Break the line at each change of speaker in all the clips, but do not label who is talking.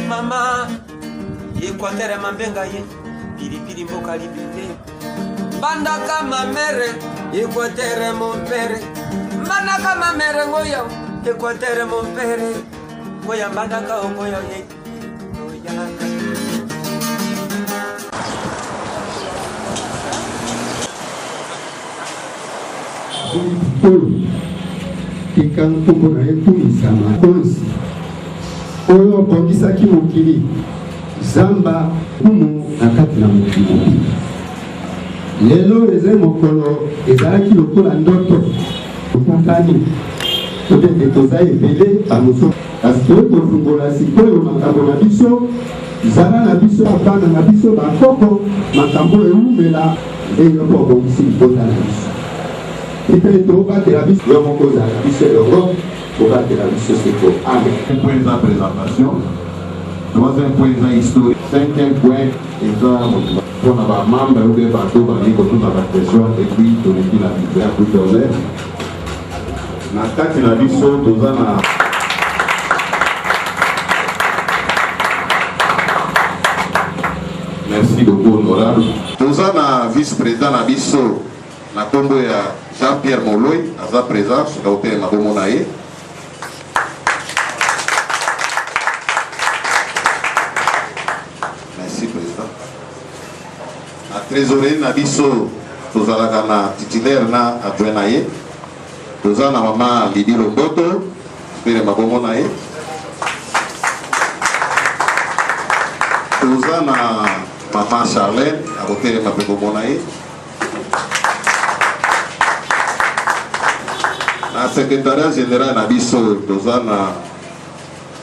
mama Equatere mambenga ye Pilipili mboka libite Banda kama mere Equatere mon pere Banda kama mere ngoya Equatere mon pere Ngoya banda ka ngoya ye Ngoya
Kikanto kuna yetu isama konsi oyo bondisaki mokili zamba kumu na kati na mokili lelo eze mokolo ezalaki lokola ndoto okakani peut-être toza ebele bamoso parce que kofungola sikoyo makambo na biso zala na biso abana na biso bakoko makambo eumela ndenge mpo obongisi libota na biso peut-être tobatela biso yo moko ozala biso Europe tobatela biso seko amen.
Un point de présentation, troisième point de historique, cinquième point pour les membres ou les bateaux pour la question et puis pour la bibliothèque pour donner. Na kati na biso tozana merci beaucoup honorable. Tozana vice-président na biso na kombo ya Jean-Pierre Moloy aza présent sur l'hôtel Mabomonaye. Merci président. Na trésorier na biso tozalaka na titulaire na adjoint na ye. Toza na mama Lidi Lomboto pere Mabomonaye. Toza na mama Charlène à hôtel Mabomonaye. Na secrétariat général na biso tozana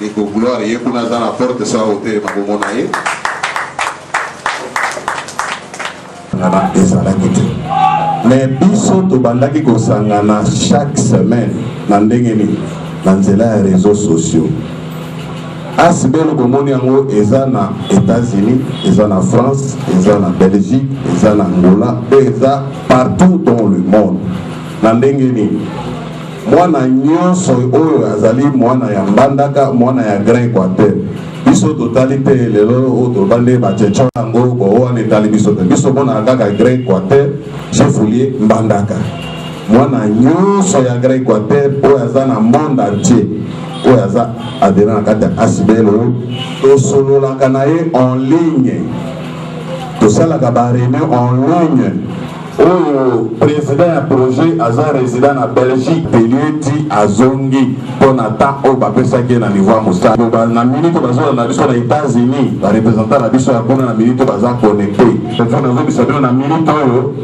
eko gloire ye kuna za na porte sa hôtel Mabomonaye
na ezalaki te mais biso tobandaki kosangana chaque semaine na ndenge nini na nzela ya réseaux sociaux asibelo komoni yango eza na États-Unis eza na France eza na Belgique eza na Angola eza partout dans le monde na ndenge nini mwana nyonso oyo azali mwana ya Mbandaka mwana ya Grand Équateur biso totali te lelo oyo tobande bachecho yango bowana etali biso te biso mona kaka Grand Équateur chefulie Mbandaka mwana nyonso ya Grand Équateur oyo aza na monde entier oyo aza adhérent na kati ya asibelo tosololaka na ye en ligne tosalaka baréunion en ligne. Oh, président ya projet aza résident na Belgique Pelieti azongi pour nata o bapesaki na niveau mosa na minute bazola na biso na États-Unis ba représentant na biso ya kuna na minute baza connecté téléphone azo biso na minute oyo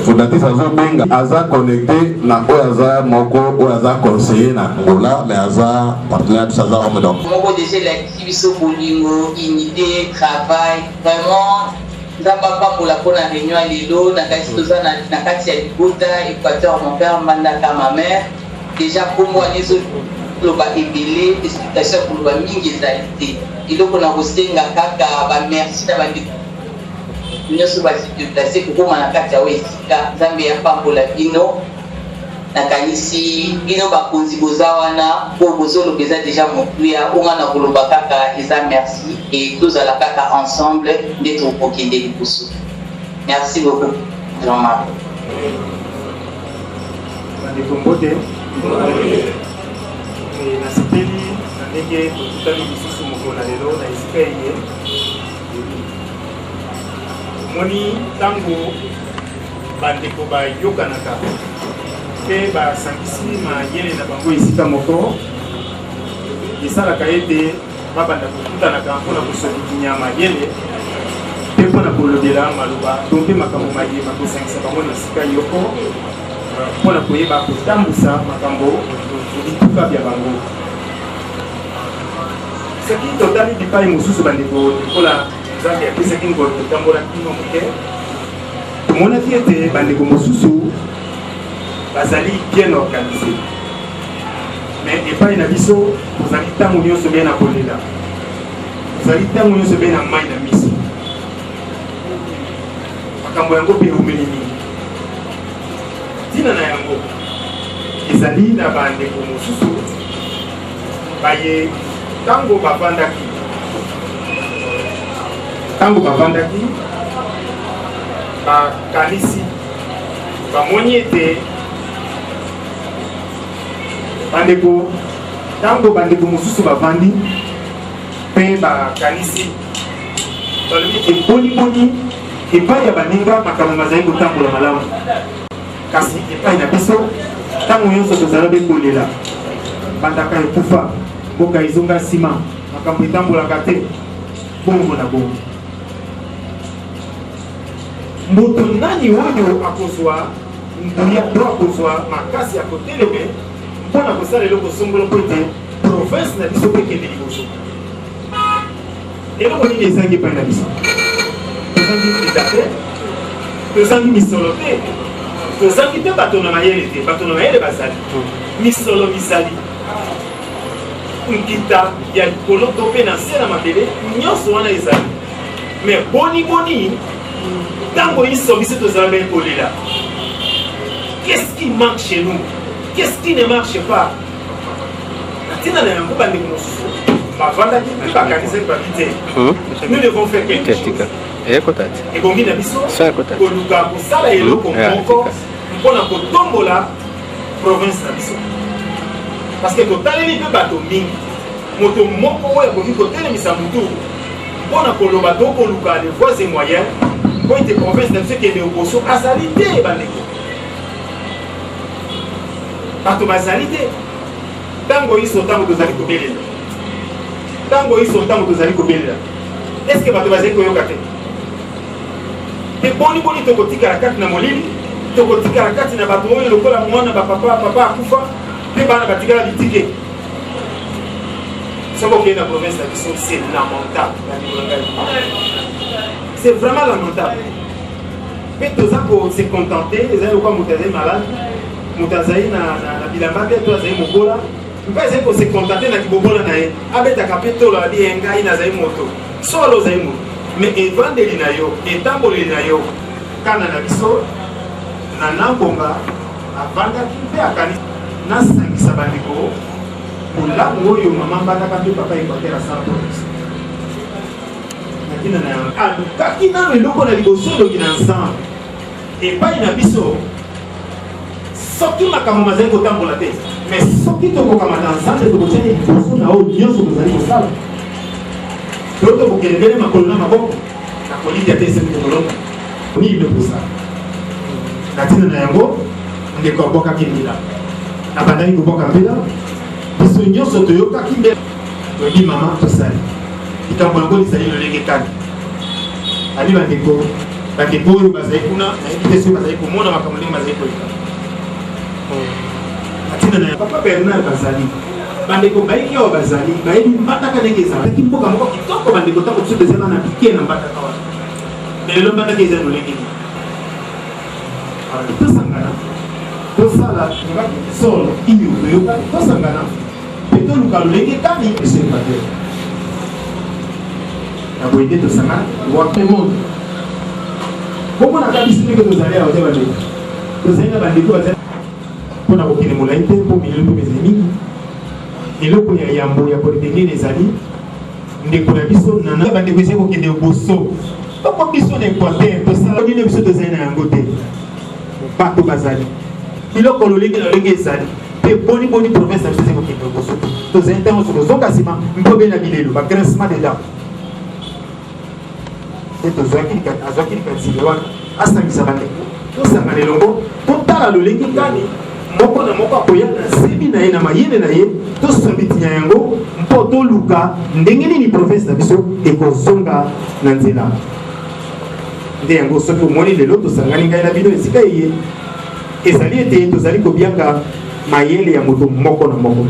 fondatrice azo benga aza connecté na oyo aza moko oyo aza conseiller na Angola mais aza partenaire de aza homme donc
moko déjà l'activité bolingo unité travail vraiment Zamba Pambola pour la réunion à Lilo, na kati ya Libota, Équateur, mon père, Mandaka, ma mère. Déjà pour moi, les autres, l'oba ébélé, explication pour l'oba mingi ezalité. Et donc on a reçu nga kaka, merci d'avoir dit. Nous sommes déplacés pour comment na kati ya Wesika, Zambie ya Pambola Bino. Nakanisi bino bakonzi bozawana po bozolo beza déjà mokuya onga na koloba kaka eza merci et tous à la kaka ensemble d'être au pokende lipusu. Merci beaucoup Jean-Marc.
Ndikombote na sipeli na ndenge totali bisusu mokona lelo na esika ye moni tango bandeko bayokanaka pe basangisi mayele na bango esika moko esalaka ete babanda kokutanaka mpona kosolikinya mayele mpe mpona kolobela maloba to mpe makambo mayema kosangisa bango na esika yoko mpona koyeba kotambusa makambo bituka bya bango soki totali bipai mosusu bandeko lokola nzambe apesaki ngolo totambola kino moke tomonaki ete bandeko mosusu bazali bien organisé mais epai na biso ozali ntango nyonso mpe na kolela ozali ntango nyonso mpe na mai na miso makambo yango mpe eumeli mingi ntina na yango ezali na bandeko mosusu baye tango bavandaki bakanisi bamoni ete bandeko mosusu bavandi mpe bakanisi balobi eboniboni epai ya baninga makambo bazali kotambola malamu kasi epai na biso ntango nyonso tozala bekolela bandaka ekufa mboka ezonga nsima makambo etambolaka te bongo na bongo moto nani oyo akozwa nguya to akozwa makasi ya koteleme mpona kosala eloko songolo mpo ete province na biso ekende liboso eloko nini ezangi epai na biso tozangi lida te tozangi misolo te tozangi te bato na mayele te bato na mayele bazali misolo mizali nkita ya likolo to mpe na se na mabele nyonso wana ezali mais boni ntango iso biso tozala bien kolela qu'est-ce qui manque chez nous qu'est-ce qui ne marche pas natina na yango bandeko mosusu bavandaki mpe bakanisaki babi te nous devons faire quelque chose ebongi na biso koluka kosala eloko moko mpona kotombola province na biso parce que totaleli mpe bato mingi moto moko oyo akoki kotelemisa motu mpona koloba to koluka les voies et moyens mpo ete province na biso ekende oboso azali te bandeko bato bazali te ntango iso ntango tozali kobelela est ce que bato bazali koyoka te te boni tokotikala kati na molili tokotikala kati na bato oyo lokola mwana papa akufa mpe bana batikala litike soki okende na province na biso c'est lamentable c'est vraiment lamentable mpe toza kose contenter ezali lokola moto azali malade moto azali na bilamba te to azali mobola mpe azali kose contenter na kibobola na ye abetaka mpe tolo abi engai nazali moto solo ozali moto mais evandeli na yo etamboleli na yo kana na biso na nambonga avandaki mpe akanisi nasangisa bandeko molamu oyo mama mbandaka mpe papa ekwatera asala mpo biso nakina na yango alukaki nano eloko na liboso elongi na ensemble epai na biso soki makambo mazali kotambola te mais soki tokokamata ensemble tokotiani liboso na oyo nyonso tozali kosala to tokokendele makolo na maboko na kolidia te eseni tokolonga nini mekosala na ntina na yango ndeko abwakaki mbila abandaki kobwaka mbila biso nyonso toyokaki mbela toyebi mama tosali likambo yango lizali lolenge kani ali bandeko oyo bazali kuna nayebi te soki bazali komona makambo ndenge bazali koyika atina na papa Bernard bazali bandeko bayiki awa bazali bayebi mbataka ndenge ezalaki mboka moko kitoko bandeko ntango biso tozala na pike na mbataka wana lelo mbataka ezali lolenge tosangana tosala solo iyo toyoka tosangana mpe toluka lolenge kani eservateur na boye nde tosangana wape monde komonaka biso ndenge tozali awa te bandeko tozali na bandeko bazali mpona kokende molai te mpo milelo mpe ezali mingi eloko ya yambo ya polytechnique ezali ndeko na biso nana bandeko ezali kokende boso oko biso na équateur tosala nini biso tozali na yango te bato bazali biloko lolenge na lolenge ezali mpe boni province na biso ezali kokende boso tozali ntango so kozonga nsima mpo be na bilelo bagrincement de dents te azwaki likanzile wana asangisa bandeko tosangana elongo totala lolenge kani moko na moko akoya na sebi na ye na mayele na ye tosambitinya yango mpo toluka ndenge nini province na biso ekozonga na nzela nde yango soki omoni lelo tosangani ngai na bino esika eye ezali ete tozali kobianga mayele ya moto moko na moko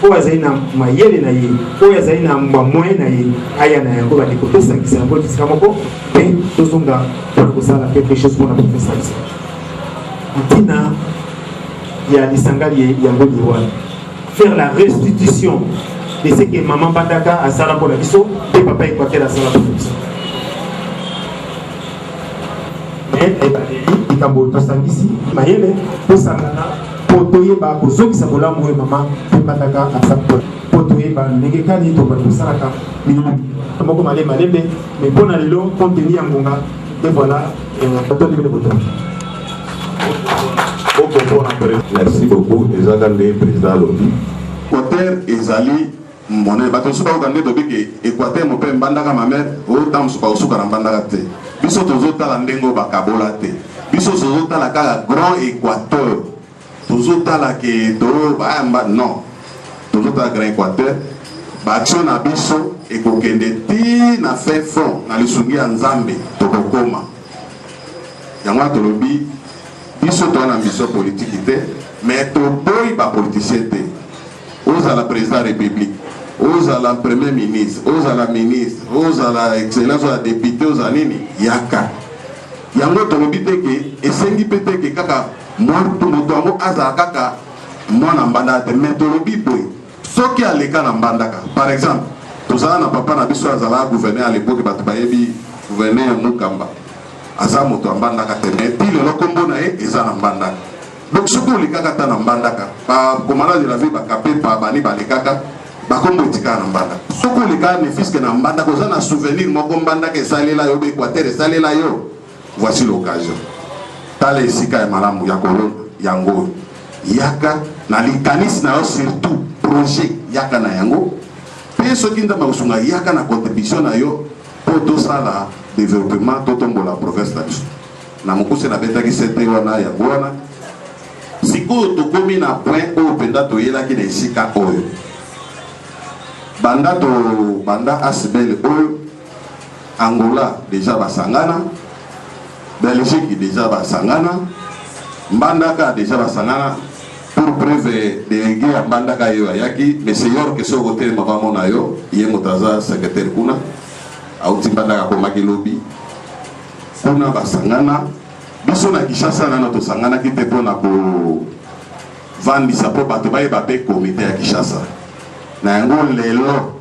oyo azali na mayele na ye oyo azali na bamoye na ye aya na yango bandeko tosangisa yango esika moko mpe tozonga mpona kosala quelque chose mpona province na biso ntina ya lisangali yango liwana faire la restitution de ce que maman Bandaka asala mpona biso mpe papa Equateur asala mpona biso mais ebaleli likambo tosangisi mayele tosangana mpo toyeba kozokisa bolamu oyo mama pembandaka asapona po toyeba ndenge kani tobandi kosalaka mingi moko malembe mais mpona lelo compte-tenu ya ngonga et voilà otondimele botoki.
Merci beaucoup. Ezaka nde président lobi. Équateur ezali mona bato suka okande to bike Équateur mo pe mbandaka ma mère o tam suka osuka na mbandaka te. Biso tozotala ndengo bakabola te. Biso tozotala kaka grand Équateur. Tozotala ke to ba non. Tozotala grand Équateur. Ba action na biso ekokende ti na fait fond na lisungi ya Nzambe tokokoma. Yango tolobi biso to na ambition politique te mais to boy ba politicien te. Oza la président république, oza la premier ministre, oza la ministre, oza la excellence, oza la député, oza nini yaka. Yango tolobi te ke esengi pete ke kaka moto moto aza kaka mwana mbanda te mais tolobi boy soki aleka na mbandaka. Par exemple, tozala na papa na biso azala gouverneur à l'époque bato bayebi gouverneur Mukamba. Aza moto mbandaka te mais pile lo kombo na ye eza na mbandaka. Donc ce qu'on les kaka na mbandaka ba commandant de la ville ba kapé pa bani ba les kaka ba kombo tika na mbandaka. Ce qu'on les kaka ne fiske na mbandaka oza na souvenir moko mbandaka esalela yo be Équateur esalela yo. Voici l'occasion. Tala esika ya malamu ya kolona yango yaka na likanis na yo surtout projet yaka na yango. Pe soki ndamba kusunga yaka na contribution na yo pour tout ça là développement totombo la province na biso. Na mokuse na betaki sete wana ya wana. Siko tokomi na point oyo penda toyelaki na esika oyo. Banda asbel oyo Angola déjà basangana, Belgique déjà basangana, Mbandaka déjà basangana. Pour preuve délégué à Mbandaka yo ayaki, mais seigneur que so côté mama mona yo, yengo taza secrétaire kuna, auti Mbandaka komaki lobby. Kuna basangana, biso na Kinshasa na to sangana ki te pona ko vandisa po bato baye bape comité ya Kinshasa. Na yango lelo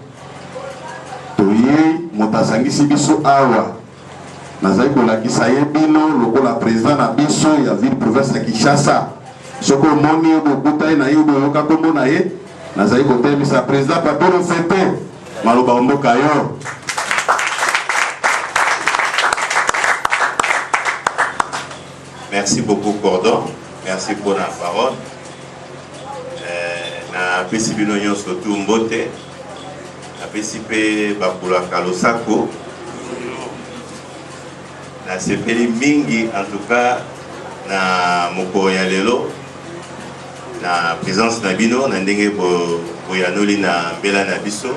toye motasangisi biso awa. Nazali kolakisa ye bino lokola président na biso ya ville province ya Kinshasa. Soko moni obukuta na yo boyoka kombo na ye nazali kotemisa président Papelo Fete maloba omboka yo.
Merci beaucoup Cordon, merci pour la parole. Na pesi bino nyonso tu mbote, na pesi pe bakula kalosako. Na sepeli mingi en tout cas na moko ya lelo na présence na bino na ndenge boyanoli na mbela na biso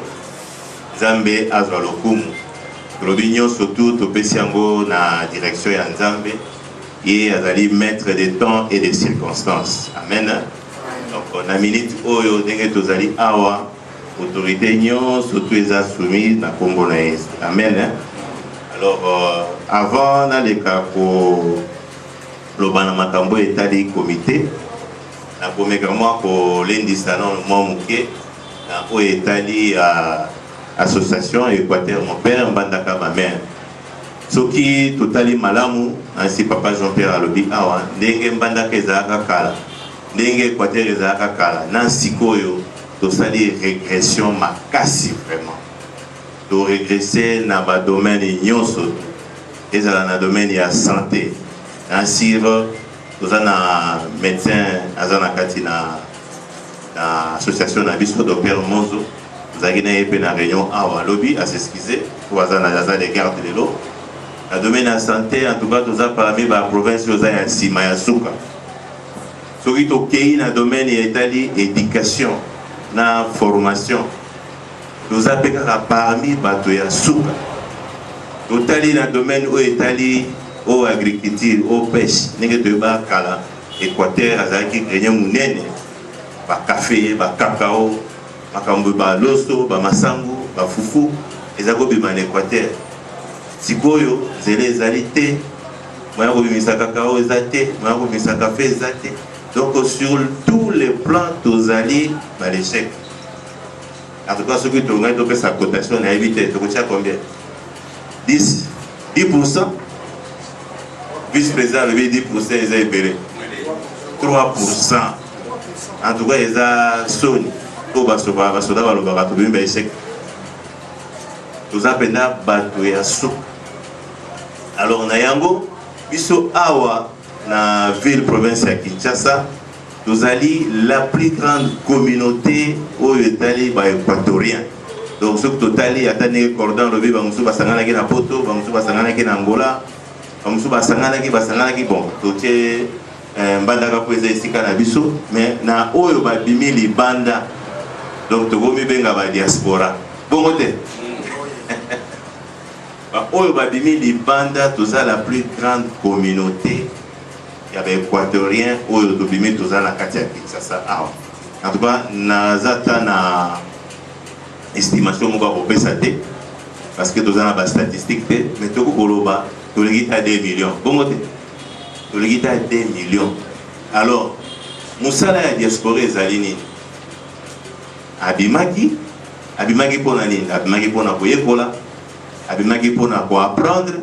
Nzambe azwa lokumu lobi nyonso tu topesi yango na direction ya Nzambe et azali maître des temps et des circonstances. Amen. Donc na minute oyo ndenge tozali awa autorité nyonso tu eza soumise na kombo na Yesu. Amen. Alors avant naleka ko lobana makambo etali comité na komeka mwa ko lendisa na mwa muke na o etali association Équateur mon père Mbandaka ma mère. Soki totali malamu ainsi papa Jean-Pierre alobi awa ndenge Mbandaka ezalaka kala ndenge Équateur ezalaka kala na sikoyo tosali régression makasi vraiment to régresser na ba domaine nyonso ezala na domaine ya santé na siro tozana médecin azana kati na association na biso docteur Monzo zaki na yepe na réunion awa lobby à s'excuser pour azana de garde de l'eau na domaine ya santé en tout cas toza parmi ba province oza ya sima ya suka soki tokei na domaine ya etali éducation na formation toza pe kaka parmi bato ya suka totali na domaine oyo etali o agriculture o pêche ndenge toyeba kala Équateur azalaki grenier munene ba café ba cacao makambo ba loso ba masangu ba fufu ezako bima na Équateur sikoyo nzela ezali te moya kobimisa cacao eza te moya kobimisa café eza te. Donc sur tous les plans tozali ba l'échec. En tout cas ce que tu as sa cotation à éviter tu retiens combien 10% vice-président le 10% ils ont libéré 3%. en tout cas eza soni to basoba balobaka tobimi baéchec toza mpena bato ya suka. Alors na yango biso awa na ville province ya Kinshasa tozali la plus grande communauté oyo etali baéquatorien. Donc soki totali ata ndenge cordon lobi bamosusu basanganaki na poto, bamosusu basanganaki na Angola, bamosusu basanganaki bon totie mbandaka po eza esika na biso, mais na oyo babimi libanda donc tokomi benga ba diaspora bongo te. Oyo babimi libanda toza la plus grande communauté ya baéquatorien oyo tobimi toza na kati ya Kinshasa awa. En tout cas nazata na estimation moko akopesa te parce que toza na bastatistique te, mais tokokoloba tolingi ta 2 millions bongo te, tolingi ta 2 millions. Alors mosala ya diaspora ezali nini? abimaki mpona nini? Abimaki mpona koyekola, abimaki mpona koapprendre,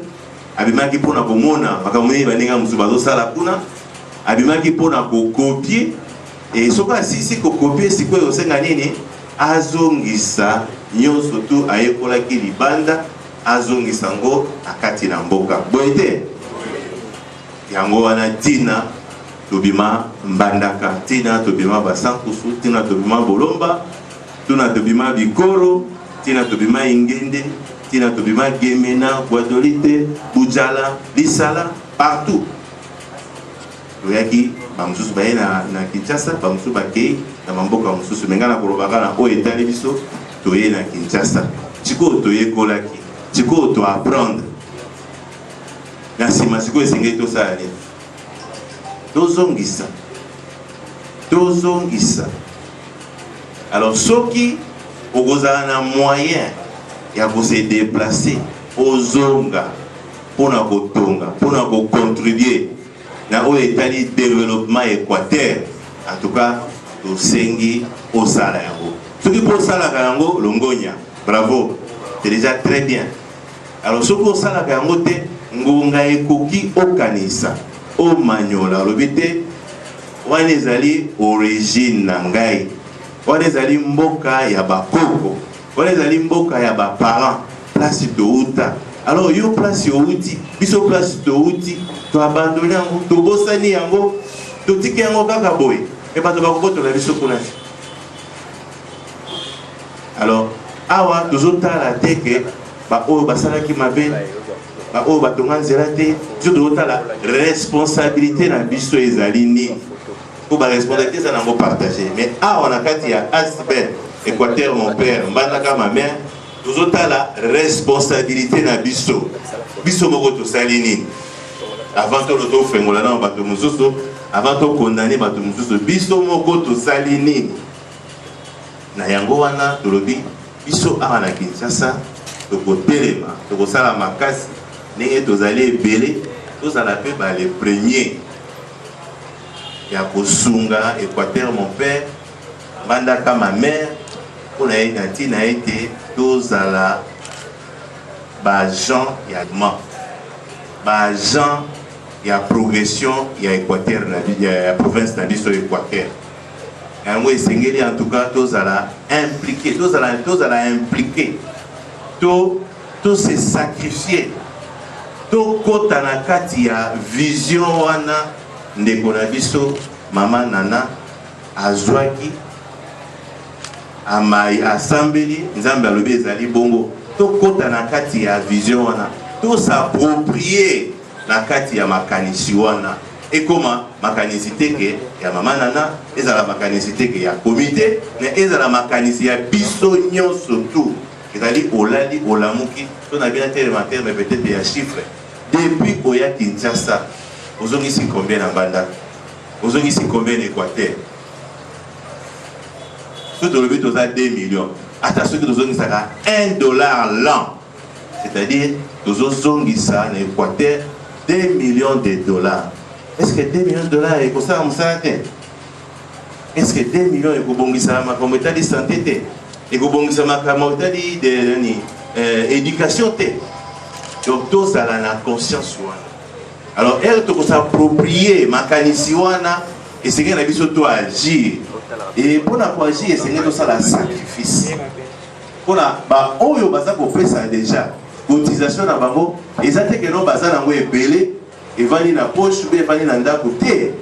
abimaki mpona komona makambo nini baninga mosusu bazosala kuna, abimaki mpona kokopie. Et soki asisi kokopie sikoyo osenga nini? Azongisa nyonso tu ayekolaki libanda, azongisa ngo akati na mboka boye te. Yango wana tina tobima mbandaka, tina tobima basankusu, tina tobima bolomba, tina tobima bikoro, tina tobima ingende, tina tobima gemena, boadolite, bujala, lisala, partout. Toyaki bamususu baye na Kinshasa, bamususu bakei na mamboka mususu, menga na kolobaka na oyo etali biso toye na Kinshasa. Sikoyo toyekolaki, sikoyo to apprendre. Na nsima sikoyo esengeli tosala nini? Tozongisa. Alors soki okozala na moyen ya kose déplacer ozonga pona kotonga, pona ko contribuer na oyo etali développement Équateur, en tout cas tosengi osala yango. Soki po osalaka yango longonya, bravo, c'est déjà très bien. Alors soki osalaka yango te, ngonga ekoki okanisa omanyola lobi te wana ezali origine na ngai, wana ezali mboka ya bakoko, wana ezali mboka ya baparent, place touta. Alors yo place outi, biso place touti, to abandonné yango, to bosani yango, to tiki yango kaka boy, et bato bakobotola biso kuna. Alors awa tozotala teke ba oyo basalaki mabe, ba oyo batonga nzela te, tozotala responsabilité na biso ezali nini. Pour la responsabilité ça n'a pas partagé. Mais awa na kati ya Asbel, Équateur mon père, mbandaka ma mère, tozotala la responsabilité na biso. Biso moko to salini. Avant to loto fengola na bato mususu, avant to condamner bato mususu, biso moko to salini. Na yango wana tolobi biso awa na Kinshasa to kotelema, to kosala makasi ndenge tozali ebele, tozala pe ba les premiers. Ya kosunga Équateur mon père, mandaka ma mère, pour na été na été tozala ba Jean ya ma ba Jean ya progression ya Équateur na ya province na biso Équateur. Yango esengeli en tout cas tozala impliqué, tozala impliqué, to se sacrifier, to kota na kati ya vision wana ndeko na biso mama Nana azwaki amai asambeli nzambe alobi ezali bongo, to kota na kati ya vision wana, to s'approprier na kati ya makanisi wana. Et comment makanisi teke ya mama Nana, ezala makanisi teke ya comité, mais ezala makanisi ya biso nyonso tout. Ezali olali olamuki, to na bien élémentaire mais peut-être ya chiffre. Depuis oya Kinshasa, ozongisi combien na banda? Ozongisi combien d'Équateur? Tout le but toza 2 millions. Attention que tozongisaka $1 l'an. C'est-à-dire tozongisa na Équateur 2 millions de dollars. Est-ce que 2 millions de dollars est comme ça Est-ce que 2 millions est kobongisa makambo etali santé te? Et kobongisa makambo etali de éducation te? Donc tozala na conscience wana. Alors elle to s'approprier makanisi wana et c'est que na biso to agir et pour la projet essayer tout ça la sacrifice pour la ba oyo baza ko pesa déjà cotisation na bango ezate que non baza nango ebele evani na poche be evani na ndako te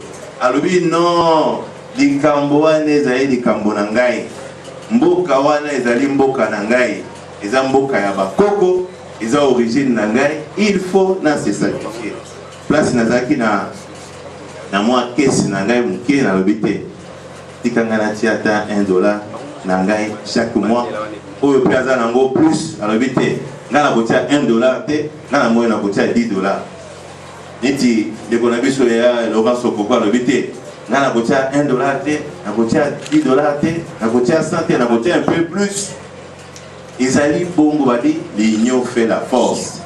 alobi non likambo wana ezali likambo na ngai mboka wana ezali mboka na ngai eza mboka ya bakoko eza origine na ngai il faut na se sacrifier place nazalaki na mwa kesi na ngai moke nalobi te tikanga na tia ata $1 na ngai chaque mois oyo mpe aza nango plus alobi te nga na kotia $1 te nga na moyo na kotia $10 neti ndeko na biso ya Laurent Sokoko alobi te nga na kotia $1 te na kotia $10 te na kotia 100 te na kotia un peu plus ezali bongo badi l'union fait la force.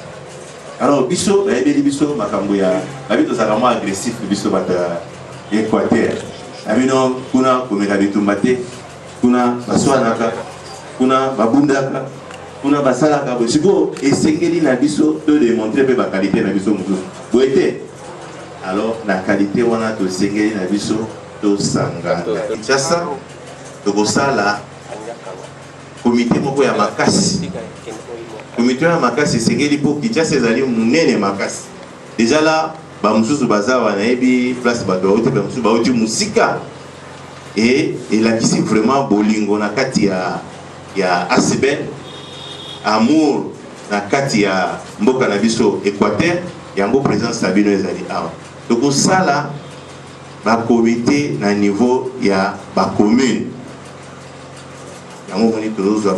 Alors biso bayebeli biso makambo ya babi tozala mwa agressif biso bata Équateur abino kuna komeka bitumba te kuna baswanaka kuna babundaka kuna basalaka bosiko esengeli na biso to démontrer pe ba qualité na biso mutu boete alors la qualité wana to esengeli na biso to sangana Kinshasa tokosala comité moko ya makasi comité ya makasi esengeli po Kinshasa ezali munene makasi déjà là ba mususu bazawa na yebi place bato baote ba mususu baoti musika et elakisi vraiment bolingo na kati ya Asbel amour na kati ya mboka na biso Équateur yango présence na bino ezali awa tokosala ba comité na niveau ya ba commune yango moni tozozwa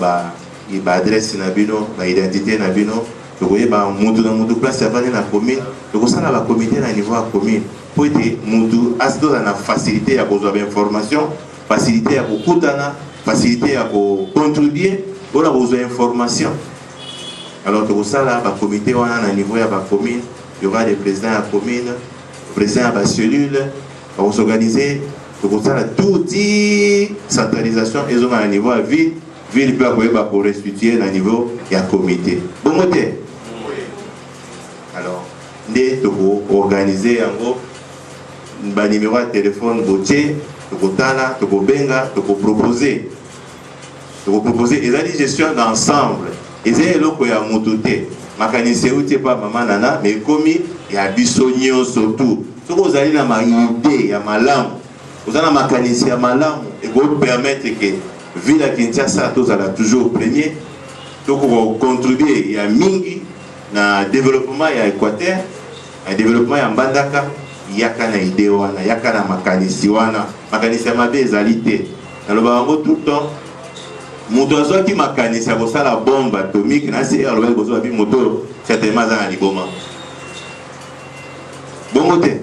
ba adresse na bino ba identité na bino tokoyeba mutu na mutu place avandi na commune tokosala ba comité na niveau ya commune po ete mutu asitoza na facilité ya kozwa ba information facilité ya kokutana facilité ya kocontribuer mpona kozwa information. Alors tokosala ba comité wana na niveau ya ba commune il y aura des présidents ya commune président ya ba cellule bakosorganiser tokosala toute centralisation ezonga na niveau ya ville ville mpe akoyeba korestituer na niveau ya comité bongo te. Alors nde tokoorganize yango ba numéro ya téléphone botie tokotala tokobenga tokoproposer ezali gestion d'ensemble ezali eloko ya moto te makanisi euti pa mama nana mais ekomi ya biso nyonso tu soki ozali na maide ya malamu oza na makanisi ya malamu ekopermettre ke ville ya Kinshasa tozala toujours premier tokokontribue ya mingi na développement ya Équateur na développement ya Mbandaka yaka na ide wana yaka na makanisi wana makanisi ya mabe ezali te naloba yango tout le temps moto azwaki makanisi ya kosala bombe atomique nasi alobaki kozwa bi moto certainement aza na liboma bongo te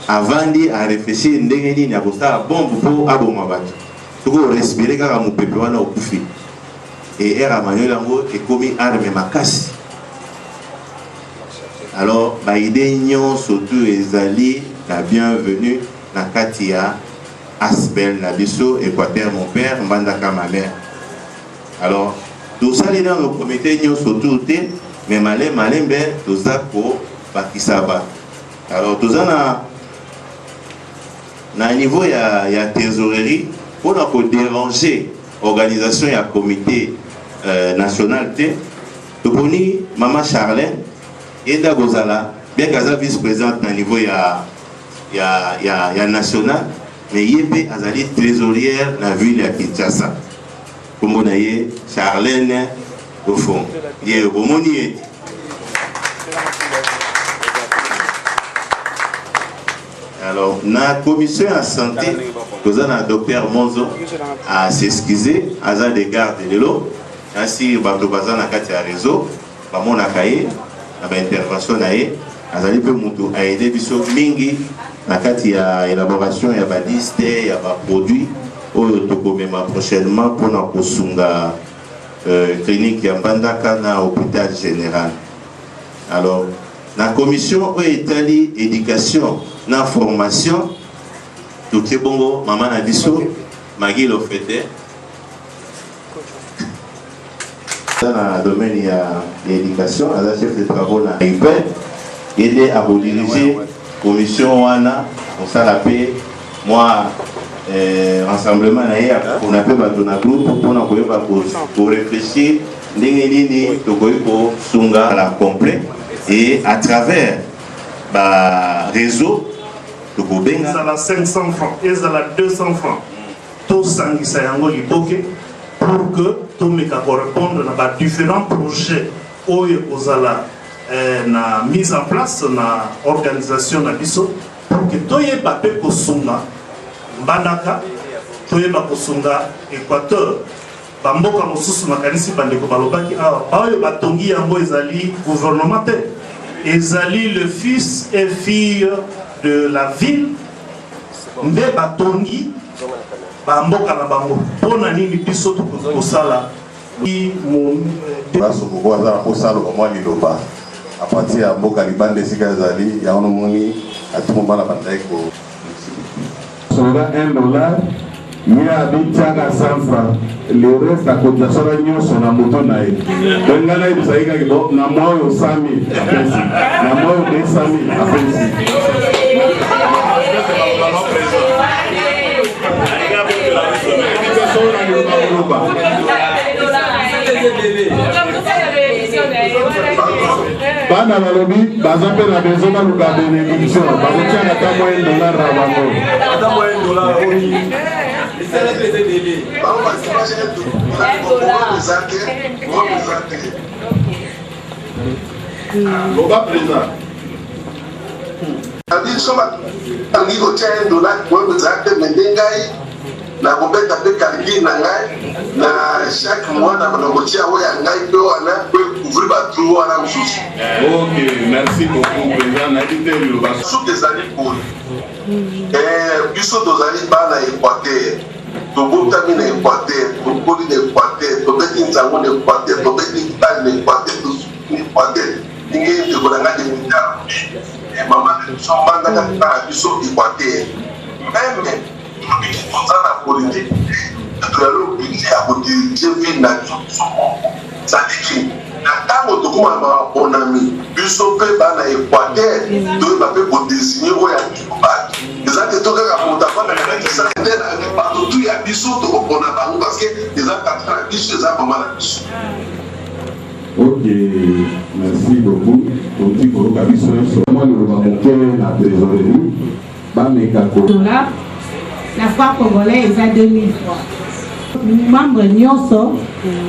avandi areflechir ndenge nini ya kosala bombe mpo aboma bato soki orespire kaka mopepe wana okufi e ere amaniole yango ekomi arme makasi. Alors baide nyonso tu ezali la bienvenue na kati ya Asbel na biso Équateur mon père Mbandaka ma mère. Alors tout ça est dans le comité nyonso tu te mais malembe toza ko bakisaba. Alors toza na niveau ya trésorerie pour na ko déranger organisation ya comité national te toponi maman Charlène Enda Gozala, bien qu'elle vice-présidente à niveau ya national, mais yebe azali trésorière na ville ya Kinshasa. Comme on a dit, Charlène au fond. Yé bomoni. Alors, na commission à santé, nous avons un docteur Monzo à s'excuser, à des gardes de l'eau, ainsi Babdobaza na kati ya réseau, bamon na kaye. Aba intervention nae azali pe mutu a aidé biso mingi na kati ya élaboration ya ba liste ya ba produit oyo tokomema prochainement pour na kosunga clinique ya Mbandaka na hôpital général. Alors la commission oyo etali éducation na formation tout bongo maman na biso Magui Lofete dans le domaine de l'éducation, à la chef de travaux dans l'IPEN, aider à diriger la commission WANA, on s'en appelle, moi, rassemblement on appelle un groupe pour réfléchir sunga à la complet et à travers réseau
ils ont 500 francs, ils ont 200 francs. Tout ça, pour que tout le monde corresponde à différents projets où ils ont mise en place na organisation na biso pour que tout y pape kosunga Mbandaka, tout y kosunga Équateur. Bamboka mosusu makanisi bandeko balobaki awa baoyo batongi yango ezali gouvernement te ezali le fils et fille de la ville nde batongi bamboka na bango mpona nini biso kosala
basoko azala kosala omwa liloba à partir ya mboka libanda esika ezali yango nomoni atumomana bandai ko
sola $1 ye abitiaka 100 francs le reste akotiasala nyonso na moto na ye donc nga nayebi ezali kaki bo na mwa oyo 100 000 apesi na mwa oyo 200 000 apesi bana balobi baza mpe na besoin baluka bénédiction bakotiaka ata mwa $1 na bango ata mwa $1
loba président
na kobeta pe calcul na ngai na chaque mois na banokotia oyo ya ngai mpe wana pe couvrir batrou wana mosusu.
Ok, merci beaucoup président nayebi te liloba
soki ezali boye biso tozali bana Équateur tobotami na Équateur tokoli na Équateur tobeti nzango na Équateur tobeti kitali na Équateur tosuki na Équateur ndenge ndeko na ngai demitala mama biso mbandaka na biso Équateur même dans la politique, nous allons obligé à diriger ville nature. Ça dit que la table de comment on a mis, puis on peut dans l'Équateur, de pour désigner où il y a du combat. Les acteurs qui ont été ça, partout il y a des choses qu'on a parce que les acteurs ont des choses.
Ok, merci beaucoup. Donc, il faut que moi, nous avons la trésorerie.
La foi congolaise est à 2000 fois. Membre nyonso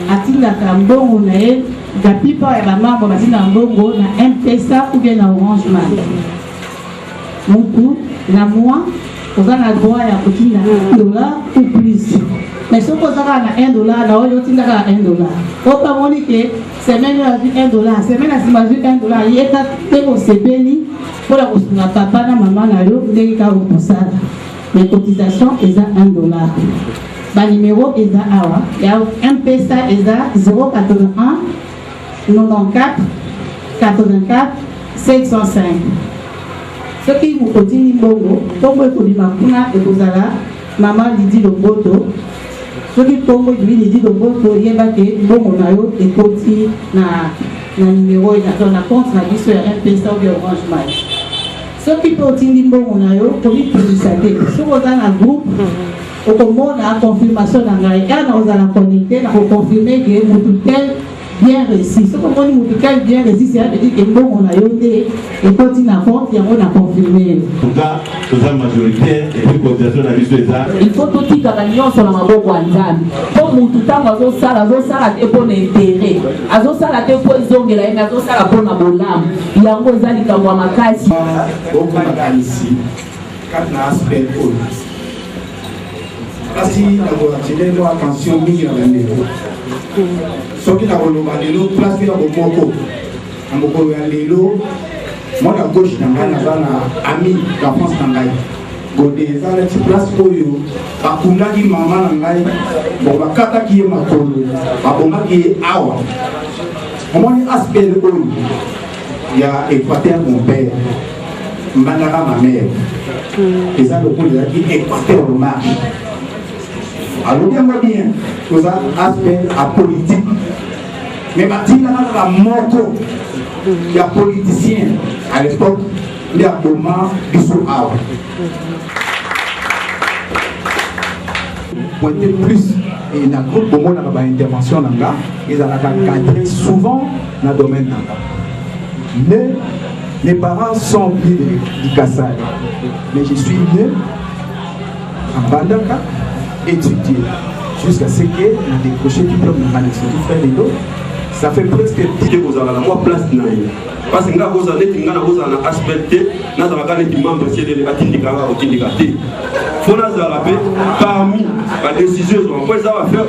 atingaka mbongo na ye la plupart ya bamembre batinga mbongo na M-Pesa ou bien na Orange Money. Mutu na mois oza na droit ya kotinga $1 ou plus. Mais soki ozaka na $1 na oyo otindaka $1 opamoni ke semaine oyo azwi $1 semaine asima azwi $1 ye te osepeli mpona kosunga papa na mama na yo ndenge kaka okosala. Les cotisations est à $1. Le numéro est à Awa. Il y a un PSA est à 081 94 84 505. Ce qui vous continue bongo, comme vous pouvez m'apprendre et vous allez, maman lui dit le boto. Ce qui tombe lui dit le boto, il y a que bongo nayo et continue na numéro et na compte na biso ya un PSA ou bien Orange Money. Ce qui peut être dit bon on a eu pour lui publicité. Si vous êtes dans un groupe, au moment la confirmation dans la et on va la connecter, on va confirmer que vous tel bien réussi. Ce qu'on dit vous tel bien réussi, c'est à dire que bon on a eu et continue à compte et on a confirmé.
En tout cas, la majorité et puis cotisation à l'issue ça.
Il faut tout dire que l'union sur la maboko wanzami. Pour tout temps azo sala te pour l'intérêt. Azo sala te pour zongela et azo sala pour na bolam. Yango zali kamwa makasi.
Beaucoup ici. Quatre aspects pour. Kasi attirer leur attention mingi na bandeko. Soki na koloba lelo place ya bomoko. Amoko ya lelo moi à gauche na ngai naza na ami d'enfance na ngai. Gode ezala ti place oyo bakundaki mama na ngai bon bakataki ye makolo babongaki ye awa. Omoni aspect oyo ya Équateur mon père mbandaka ma mère eza lokola ezalaki Équateur marche. Alors bien bien nous avons aspect à politique mais batinaka la moko ya politicien à l'époque il y a moment biso awa pointer plus et dans le groupe on a une intervention ils ont cadré souvent dans le domaine mais mes parents sont venus du Kassai mais je suis né en Bandaka étudié jusqu'à ce que j'ai décroché du diplôme de l'Université. Ça fait presque 10 ans que moi place parce que vous avez un aspect nous avons des membres de parmi les décisions ils va faire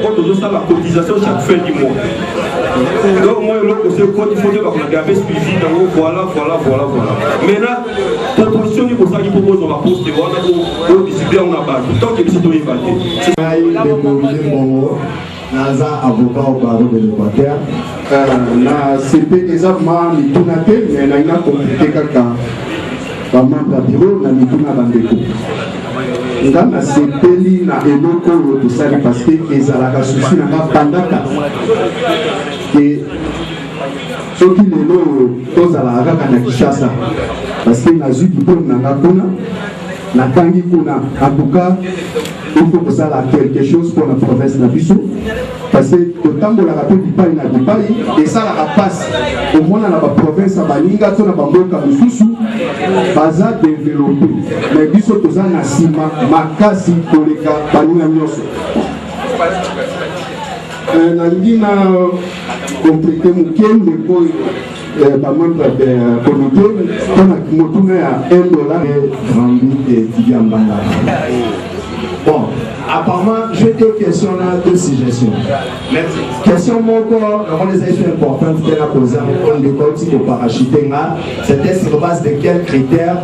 la cotisation chaque fin du mois. Donc moi il faut que suivi voilà. Maintenant proposition pour ça qui propose on va poster on discuter on a pas tant que citoyen
naza avocat au barreau de l'Équateur na CP exactement mituna te mais na ina compliqué kaka ba membre bureau na mituna bandeko nga na sepeli na eloko oyo tosali parce que ezalaka susi na nga bandaka ke soki lelo oyo tozalaka kaka na Kinshasa parce que nazwi diplôme na nga kuna natangi kuna en tout cas il faut que ça a quelque chose pour la province d'Abisso parce que autant que la rappel du pays n'a pas et ça la passe au moins dans la province à Baninga sur la bamboka mususu baza développé mais biso toza na sima makasi koleka Baninga nyoso nandina compléter mukende ko membre de comité pour motuna ya $1 grandi étudiant Mbanda.
Bon, apparemment, j'ai deux questions là, deux suggestions. Merci. Question mon corps, les élections importantes qu'elle a posées en école au parachuting là, c'était sur base de quels critères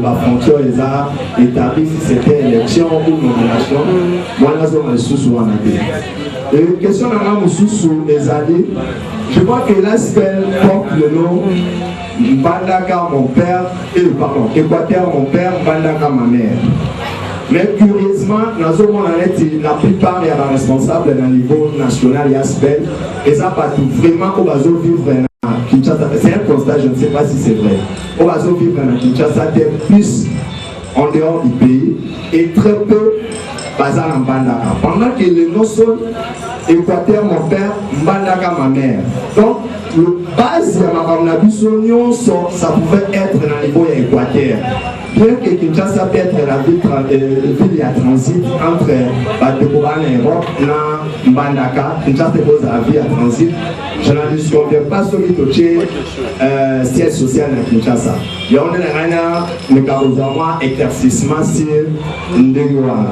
la frontière les a établi si c'était élection ou nomination. Moi, là, je suis sous en et question là, je suis sous les alliés. Je crois que l'aspect porte le nom Mbandaka mon père, Équateur mon père, Mbandaka ma mère. Mais curieusement, la plupart des responsables à niveau national et aspect, et ça pas tout vraiment au bateau vivre à Kinshasa. C'est un constat, je ne sais pas si c'est vrai. Au bateau vivre à Kinshasa, plus en dehors du pays et très peu basé en Mbandaka. Pendant que les notions Équateur, mon père, Mbandaka, ma mère. Donc, le base de ma ça pouvait être dans le niveau Équateur. Bien que Kinshasa peut être la ville à transit entre Batekoban et Europe, dans Mbandaka, Kinshasa pose la vie à transit. Je n'en disconviens pas sur le siège social à Kinshasa. Il y a un éclaircissement sur Ndegouara.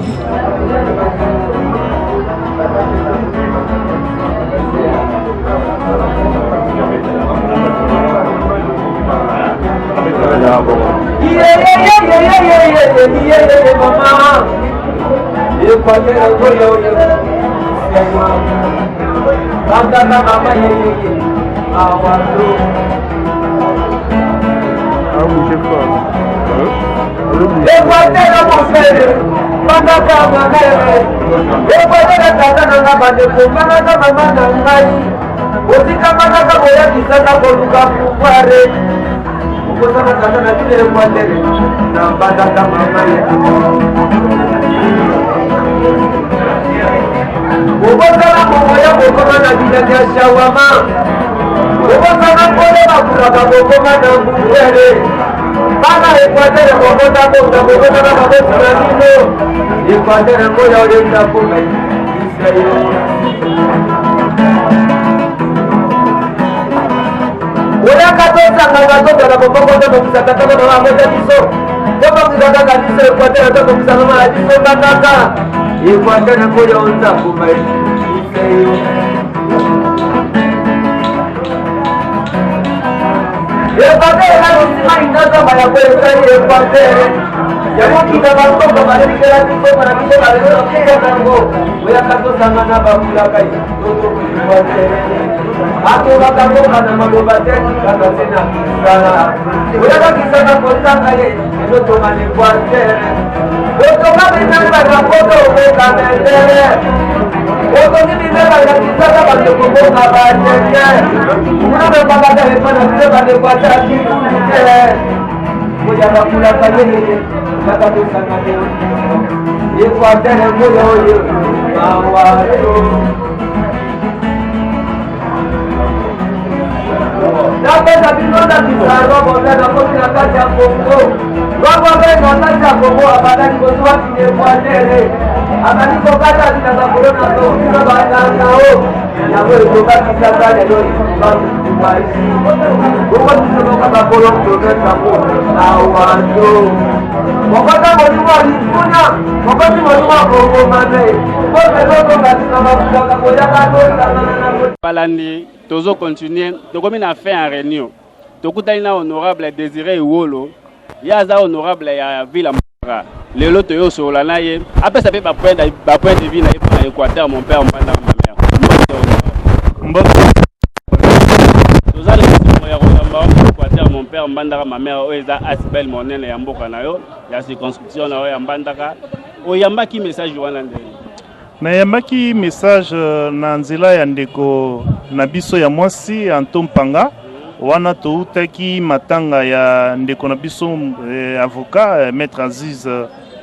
napesa binoda bisarobo tata koti na kati ya Kongo robo beno kati ya Kongo abadani kosuwa kinefuatere abadi kokata bitaka korona to bino banangao yango ekoka kisaka lelo ikubaisi koko tisonoka bakolo kilometrako awanjo mokota molimo alikunya mokoti molimo akongomane kopelotongatika mafutaka koyaka tosanana
palandi tozo continuer tokomi na fin en réunion tokutani na honorable Désiré Iwolo yaza honorable ya ville Mbara lelo toyo sola na ye apesa pe ba point de vie na ye pour Équateur mon père Mbanda ma mère mbote tozali ya Rwanda Équateur mon père Mbanda ma mère oeza asbel monene ya mboka na yo ya circonscription na yo ya Mbandaka oyambaki message wana ndenge
nayambaki message na nzela ya ndeko na biso ya mwasi Anton Panga wana toutaki matanga ya ndeko na biso avocat maître Aziz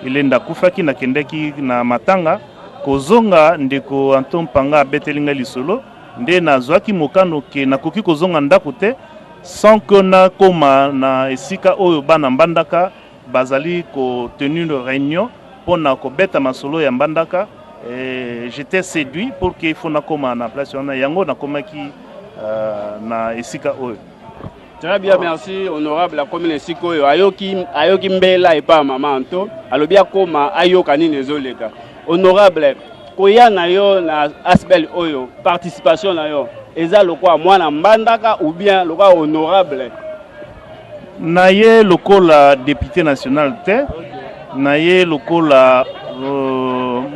Ilenda kufaki na kendeki na matanga kozonga ndeko Anton Panga abetelinga lisolo nde nazwaki mokano ke nakoki kozonga ndako te sans que na koma na esika oyo bana Mbandaka bazali ko tenir une réunion pona ko beta masolo ya Mbandaka. J'étais séduit pour qu'il faut nakoma na place wana yango nakomaki na esika oyo.
Très bien, merci honorable la commune esika oyo ayoki mbela epa mama Anto alobi akoma ayoka nini ezoleka. Honorable koya na yo na asbel oyo participation na yo eza lokwa mwana Mbandaka ou bien lokwa honorable
na ye lokola député national te na ye lokola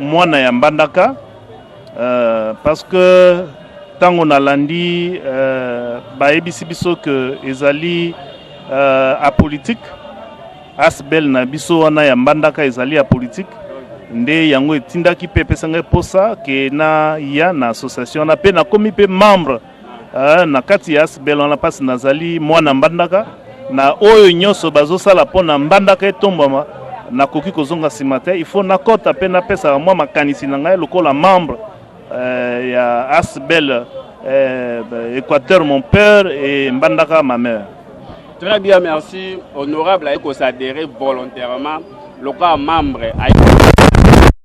mwana ya Mbandaka parce que tango nalandi bayebisi biso que ezali apolitique asbel na biso wana ya Mbandaka ezali apolitique nde yango etindaki pe pesanga posa ke na ya na association na pe na komi pe membre na kati ya asbel wana passe nazali mwana Mbandaka na oyo nyonso bazosala pona Mbandaka etombama na koki kozonga simate il faut nakota pe na pesa mwa makanisi na ngai lokola membre ya asbel Équateur mon père et Mbandaka ma mère.
Très bien, merci honorable aiko s'adhérer volontairement lokola membre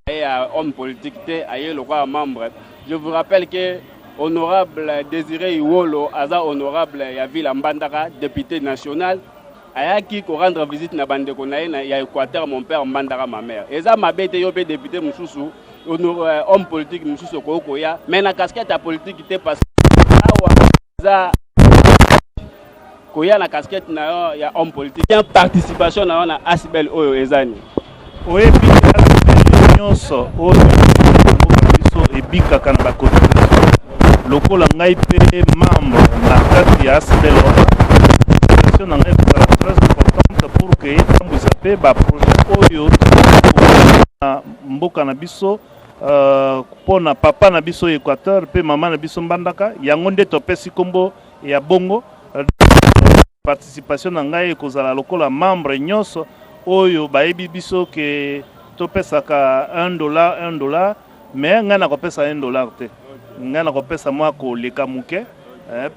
et homme politique aye lokola membre. Je vous rappelle que honorable Désiré Iwolo aza honorable ya ville Mbandaka député national ayaki ko rendre visite na bandeko na ya Équateur mon père Mbandaka ma mère. Eza mabete yo pe député mususu homme politique mususu ko ya mais na casquette ya politique te parce awa za koya na casquette na yo ya homme politique ya participation na na asbel oyo ezani
oyebi nyonso oyo biso ebikaka na bacotisation lokola ngai pe membre na kati ya asbel na ngai ezala très importante pour que tambwisa pe baprojet oyo na mboka na biso pona papa na biso Équateur pe mama na biso Mbandaka yango nde topesi kombo ya bongo participation na ngai ekozala lokola membre nyonso oyo bayebi biso ke topesaka $1 mais ngai nakopesa $1 te ngai nakopesa mwa koleka muke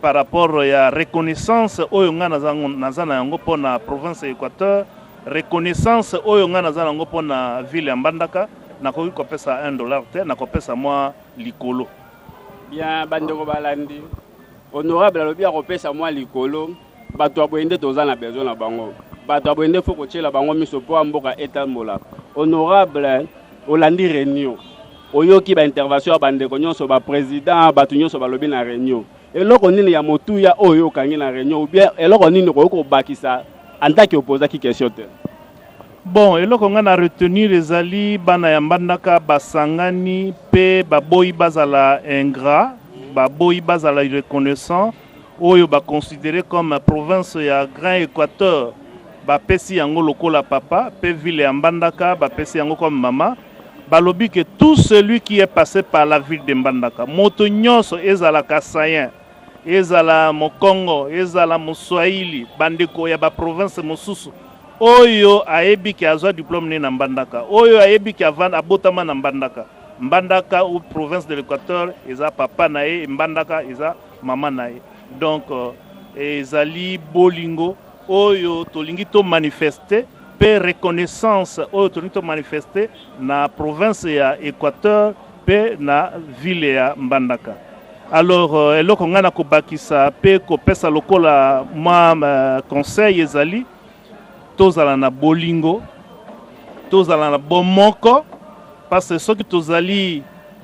par rapport ya reconnaissance oyo nga naza na yango pona province ya Équateur reconnaissance oyo nga naza na yango pona ville ya Mbandaka nakoki kopesa $1 te nakopesa mwa likolo.
Bien bandeko balandi honorable alobi akopesa mwa likolo bato aboyende toza na besoin na bango bato aboyende faut kotiela bango miso po mboka etambola. Honorable olandi réunion oyoki ba intervention ya bandeko nyonso ba président bato nyonso balobi na réunion eloko nini ya motuya oyo kangi na réunion ou bien eloko nini ko bakisa en tant que opposant qui question te.
Bon eloko nga na retenir ezali bana ya Mbandaka basangani pe baboyi bazala ingrat baboyi bazala reconnaissant oyo ba considéré comme province ya Grand Équateur bapesi yango lokola papa pe ville ya Mbandaka bapesi yango comme mama balobi que tout celui qui est passé par la ville de Mbandaka moto nyonso ezala kasayen ezala mokongo ezala moswahili bandeko ya ba province mosusu oyo ayebi ki azwa diplôme na Mbandaka oyo ayebi ki avant abotama na Mbandaka Mbandaka ou province de l'Équateur, eza papa nae, Mbandaka eza maman nae. Donc ezali bolingo oyo tolingi to manifester pe reconnaissance oyo tolingi to manifester na province ya Équateur pe na ville ya Mbandaka. Alors eloko ngana ko bakisa pe ko pesa lokola ma conseil ezali tozala na bolingo, tozala na bomoko, parce que ceux qui tozali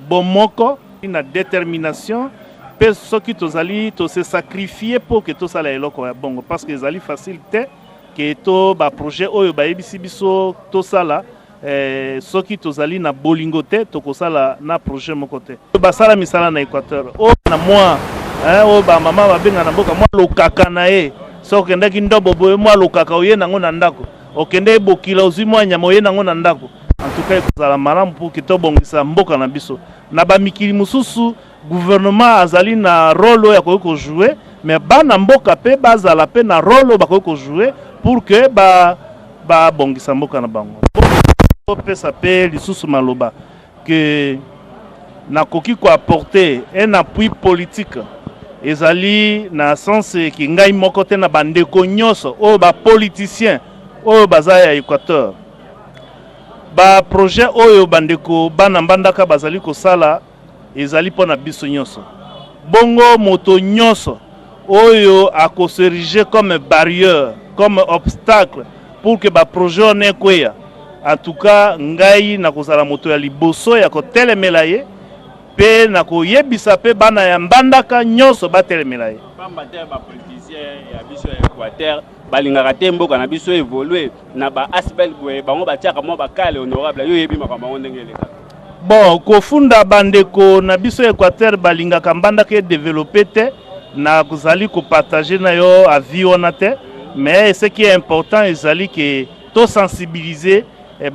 bomoko, une détermination, pe ceux qui tozali to se sacrifier pour que tozala eloko ya bongo, parce que ezali facilité que to ba projet oyo ba yebisi biso tosala ceux qui tozali na bolingo te tokosala na projet moko te. Basala misala na Équateur. O na moi o ba mama ba benga na mboka moi lokaka na ye. So kende ki ndobo boye moi lokaka oye nango na ndako. Okende bokila ozwi moi nyama oye nango na ndako. En tout cas kozala malamu pour que to bongisa mboka na biso. Na ba mikili mususu gouvernement azali na rôle ya ko jouer, mais bana mboka pe bazala pe na rôle ba ko jouer pour que ba bongisa mboka na bango. Pesa pe lisusu maloba que nakoki ko apporter un appui politique ezali na sens ki ngai moko te na bandeko nyonso o ba politicien o baza ya Équateur ba projet oyo bandeko bana Mbandaka bazali kosala ezali pona biso nyonso bongo moto nyonso oyo akoserige comme barrière comme obstacle pour que ba projet ne kweya. En tout cas, ngai na kozala moto ya liboso ya kotelemela ye pe na koyebisa pe bana ya Mbandaka nyonso batelemela ye.
Pamba te ba politicien ya biso ya Équateur balingaka te mboka na biso évoluer na ba aspect boye bango batiaka mo bakale honorable yo yebi makambo ndenge eleka.
Bon, kofunda bandeko na biso Équateur balingaka Mbandaka développer te na kozali ko partager na yo avis wana te, mais ce qui est important ezali que to sensibiliser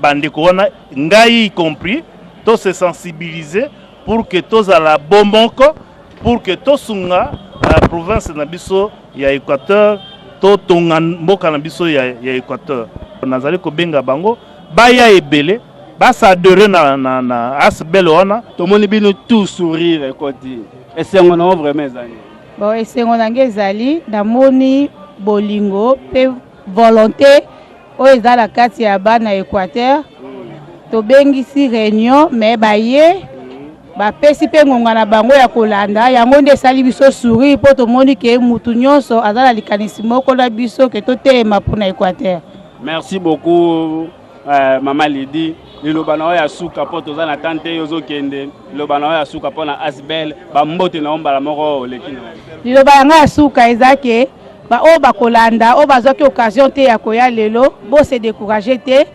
bandeko wana ngai y compris to se sensibiliser pour que tous à la bombonko pour que tous sunga la province na biso ya Équateur to tonga mboka na biso ya Équateur nazali ko benga bango baya ebele basa adore na asbel wana
tomoni bino tout sourire koti esengo na vraiment ezali
bon esengo na ngezali namoni bolingo pe volonté oyo eza na kati ya bana Équateur tobengisi réunion mais baye bapesi pe ngonga na bango ya kolanda yango nde esali biso sourire po tomoni ke mutu nyonso aza na likanisi moko na biso ke totelema mpona Équateur.
Merci beaucoup Mama Lydie. Liloba na ya suka po toza na tante yozokende liloba na ya suka po na asbel bambote na ombala moko lekino
liloba ya suka ezake ba o bakolanda o bazwaki occasion te ya koya lelo bo se décourager te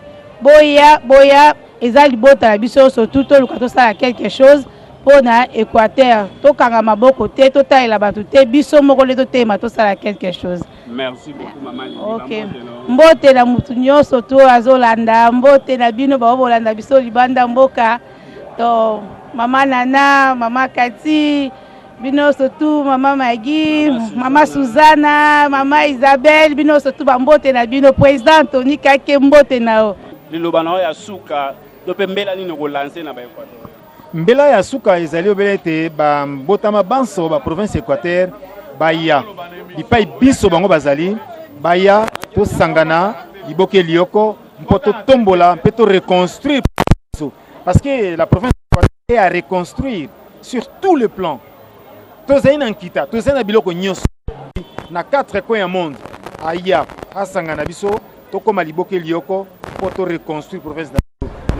boya ezali bota la biso surtout to luka to sala quelque chose pona Équateur to kanga maboko te to taila batu te biso moko le to tema to sala quelque chose.
Merci beaucoup Mama Lydie.
OK. Mbote na mutu nyonso to azolanda mbote na bino ba bolanda biso libanda mboka to Mama Nana, Mama Kati bino surtout Mama Maggie, Mama Suzana, Mama Isabelle, bino surtout bambote na bino président Tony Kake mbote nao.
Liloba na ya suka to pembela nini ko lancer na ba Équateur.
Mbela ya suka ezali obelete ba mbotama banso ba province Équateur baya bipai biso bango bazali baya to sangana iboke lioko mpoto tombola mpeto reconstruire parce que la province est à reconstruire sur tous les plans. Tozali na nkita tozali na biloko nyonso na 4 coins ya monde aya asangana biso tokoma liboke lioko poto reconstruire province na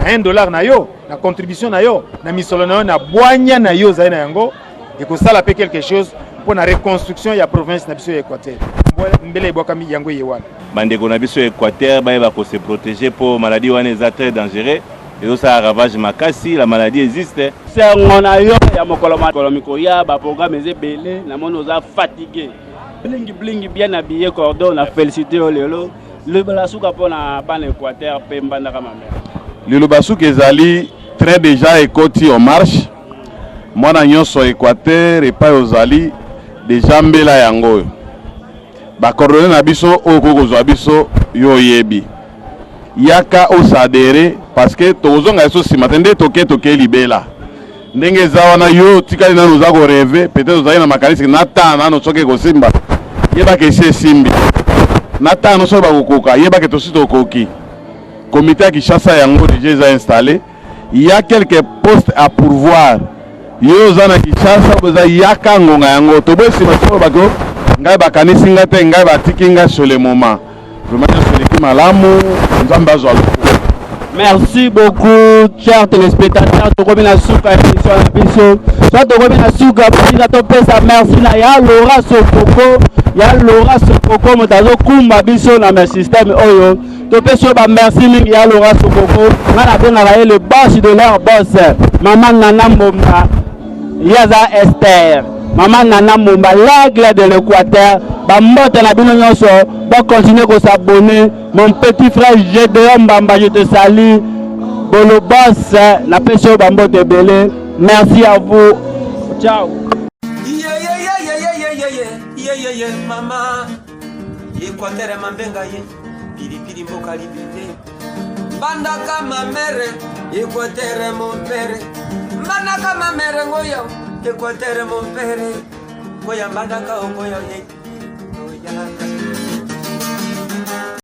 $1 na yo na contribution na yo na misolo na yo na bwanya na yo zali na yango ekosala pe quelque chose pour la reconstruction ya province na biso ya Équateur mbele ebwakami yango yewana
bandeko na biso ya Équateur bayeba ko se protéger pour maladie wana eza très dangereux et ça ravage makasi la maladie existe
c'est ngona yo ya mokolo makolomiko ya ba programme ezebele na mono za fatigué blingi bien habillé cordon na félicité lelo le balasuka pona ban Équateur pe Mbandaka mamere
le basuka ezali très déjà ekoti en marche mwana nyonso Équateur et pas ozali déjà mbela yango ba coordonner na biso okokozwa biso yo yebi yaka osadere parce que tozonga eso simatende toke libela
ndenge eza wana yo tikali nano oza koreve peut-être ozali na makanisi nata nano soki ekosimba yebaka esi esimbi nata nano soki bakokoka yebaka tosi tokoki comité ya Kinshasa yango déjà eza installé. Il y a quelques postes à pourvoir. Yo zana Kinshasa boza yaka ngonga yango tobesi baso bako ngai bakanisi ngate ngai batiki nga sur le moment. Vraiment je suis malamu nzamba zo.
Merci beaucoup, chers téléspectateurs. Tokobina suka émission na biso. Soit tokobina suka pina topesa merci na ya Laura Sokoko. Ya Laura Sokoko motazo kumba biso na mes système oyo. Topesa ba merci mingi ya Laura Sokoko. Ngana benga le boss de leur boss. Maman Nana Mbomba. Yaza Esther. Maman Nana Mbomba, l'aigle de l'Équateur. Bambote na bino nyonso, ba continuer ko s'abonner. Mon petit frère Gédéon Bamba, je te salue. Bolo boss, la pêche Bambote belé. Merci à vous. Ciao.
Mama. Équateur mambenga ye. Pilipili mboka libité. Banda kama mere. Équateur mon père. Banda kama mere ngoyo. Équateur mon père. Goya banda ka ngoyo ye.